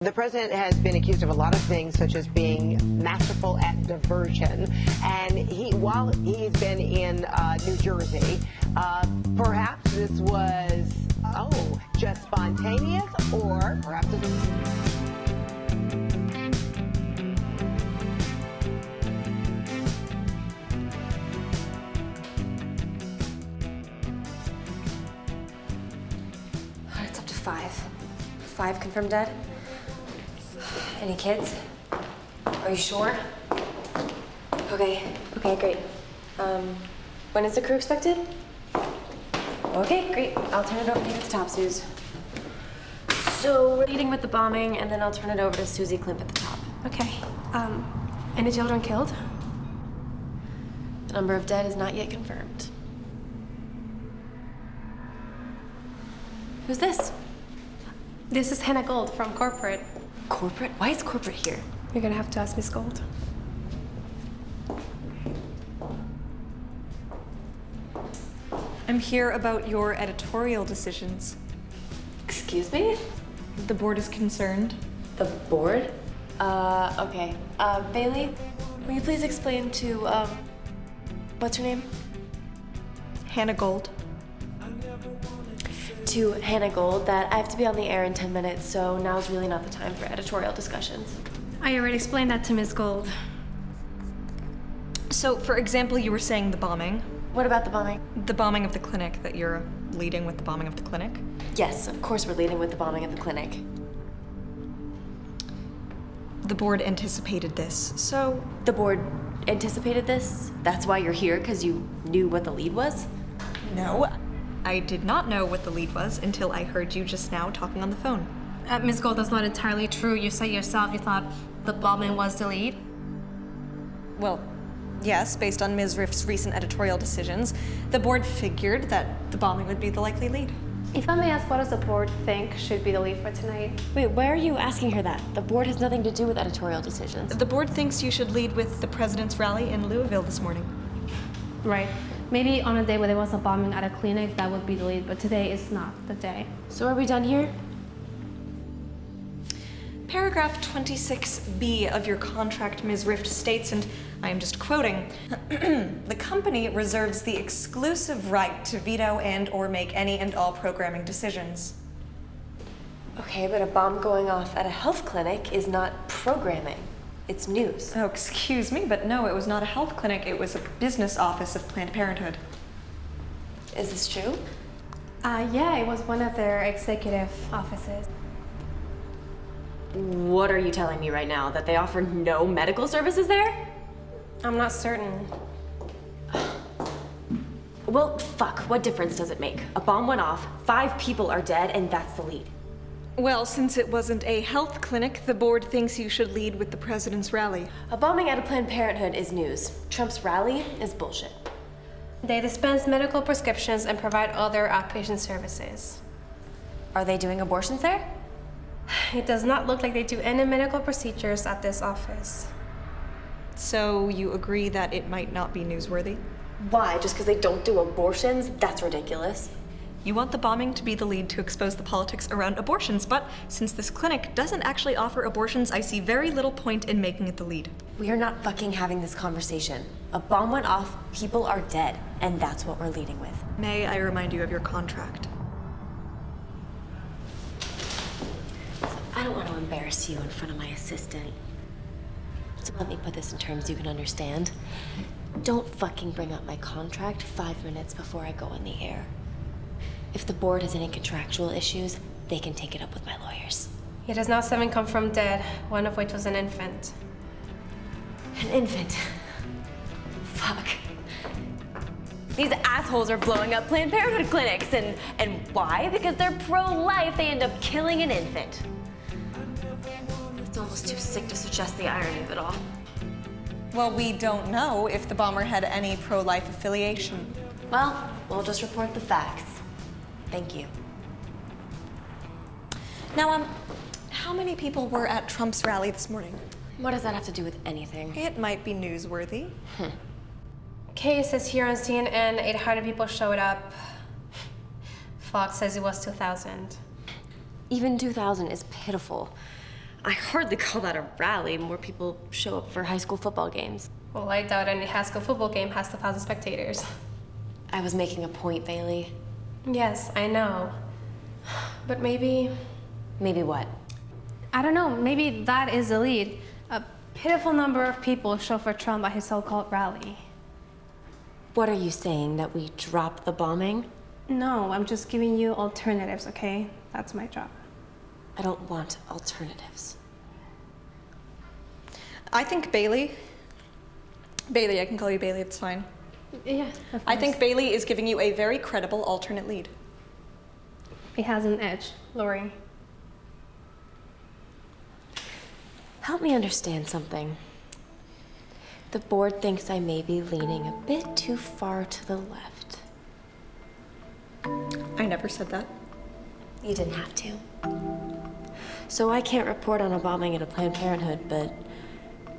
The president has been accused of a lot of things, such as being masterful at diversion. And while he's been in New Jersey, perhaps this was, just spontaneous, or perhaps it was... It's up to 5. 5 confirmed dead. Any kids? Are you sure? Okay, great. When is the crew expected? Okay, great. I'll turn it over to you at the top, Suze. So we're leading with the bombing, and then I'll turn it over to Susie Klimp at the top. Okay. Any children killed? The number of dead is not yet confirmed. Who's this? This is Hannah Gold from corporate. Corporate? Why is corporate here? You're gonna have to ask Miss Gold. I'm here about your editorial decisions. Excuse me? The board is concerned. The board? Okay. Bailey, will you please explain to, what's her name? Hannah Gold. To Hannah Gold that I have to be on the air in 10 minutes, so now's really not the time for editorial discussions. I already explained that to Miss Gold. So, for example, you were saying the bombing. What about the bombing? The bombing of the clinic, that you're leading with the bombing of the clinic? Yes, of course we're leading with the bombing of the clinic. The board anticipated this, so... The board anticipated this? That's why you're here, because you knew what the lead was? No, I did not know what the lead was until I heard you just now talking on the phone. Miss Gold, that's not entirely true. You said yourself you thought the bombing was the lead. Well, yes, based on Ms. Riff's recent editorial decisions, the board figured that the bombing would be the likely lead. If I may ask, what does the board think should be the lead for tonight? Wait, why are you asking her that? The board has nothing to do with editorial decisions. The board thinks you should lead with the president's rally in Louisville this morning. Right. Maybe on a day where there was a bombing at a clinic, that would be the lead, but today is not the day. So are we done here? Paragraph 26B of your contract, Ms. Rift, states, and I am just quoting, the company reserves the exclusive right to veto and/or make any and all programming decisions. Okay, but a bomb going off at a health clinic is not programming. It's news. Oh, excuse me, but no, it was not a health clinic. It was a business office of Planned Parenthood. Is this true? Yeah, it was one of their executive offices. What are you telling me right now? That they offer no medical services there? I'm not certain. Well, fuck, what difference does it make? A bomb went off, 5 people are dead, and that's the lead. Well, since it wasn't a health clinic, the board thinks you should lead with the president's rally. A bombing at a Planned Parenthood is news. Trump's rally is bullshit. They dispense medical prescriptions and provide other outpatient services. Are they doing abortions there? It does not look like they do any medical procedures at this office. So you agree that it might not be newsworthy? Why? Just because they don't do abortions? That's ridiculous. You want the bombing to be the lead to expose the politics around abortions, but since this clinic doesn't actually offer abortions, I see very little point in making it the lead. We are not fucking having this conversation. A bomb went off, people are dead, and that's what we're leading with. May I remind you of your contract? I don't want to embarrass you in front of my assistant. So let me put this in terms you can understand. Don't fucking bring up my contract 5 minutes before I go on the air. If the board has any contractual issues, they can take it up with my lawyers. It is now 7 confirmed dead, one of which was an infant. An infant? Fuck. These assholes are blowing up Planned Parenthood clinics, and why? Because they're pro-life, they end up killing an infant. It's almost too sick to suggest the irony of it all. Well, we don't know if the bomber had any pro-life affiliation. Well, we'll just report the facts. Thank you. Now, how many people were at Trump's rally this morning? What does that have to do with anything? It might be newsworthy. Case says here on CNN, 800 people showed up. Fox says it was 2,000. Even 2,000 is pitiful. I hardly call that a rally. More people show up for high school football games. Well, I doubt any high school football game has 1,000 spectators. I was making a point, Bailey. Yes, I know. But maybe... Maybe what? I don't know, maybe that is the lead. A pitiful number of people show for Trump at his so-called rally. What are you saying, that we drop the bombing? No, I'm just giving you alternatives, okay? That's my job. I don't want alternatives. I think Bailey, I can call you Bailey, it's fine. Yeah, of I course. think Bailey is giving you a very credible alternate lead. He has an edge, Lori. Help me understand something. The board thinks I may be leaning a bit too far to the left. I never said that. You didn't have to. So I can't report on a bombing at a Planned Parenthood, but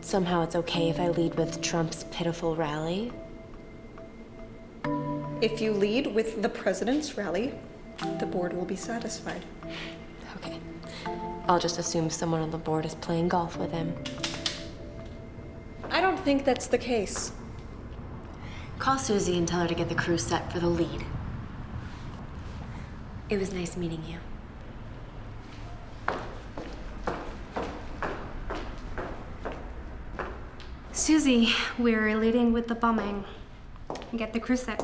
somehow it's okay if I lead with Trump's pitiful rally? If you lead with the president's rally, the board will be satisfied. Okay. I'll just assume someone on the board is playing golf with him. I don't think that's the case. Call Susie and tell her to get the crew set for the lead. It was nice meeting you. Susie, we're leading with the bombing. Get the crew set.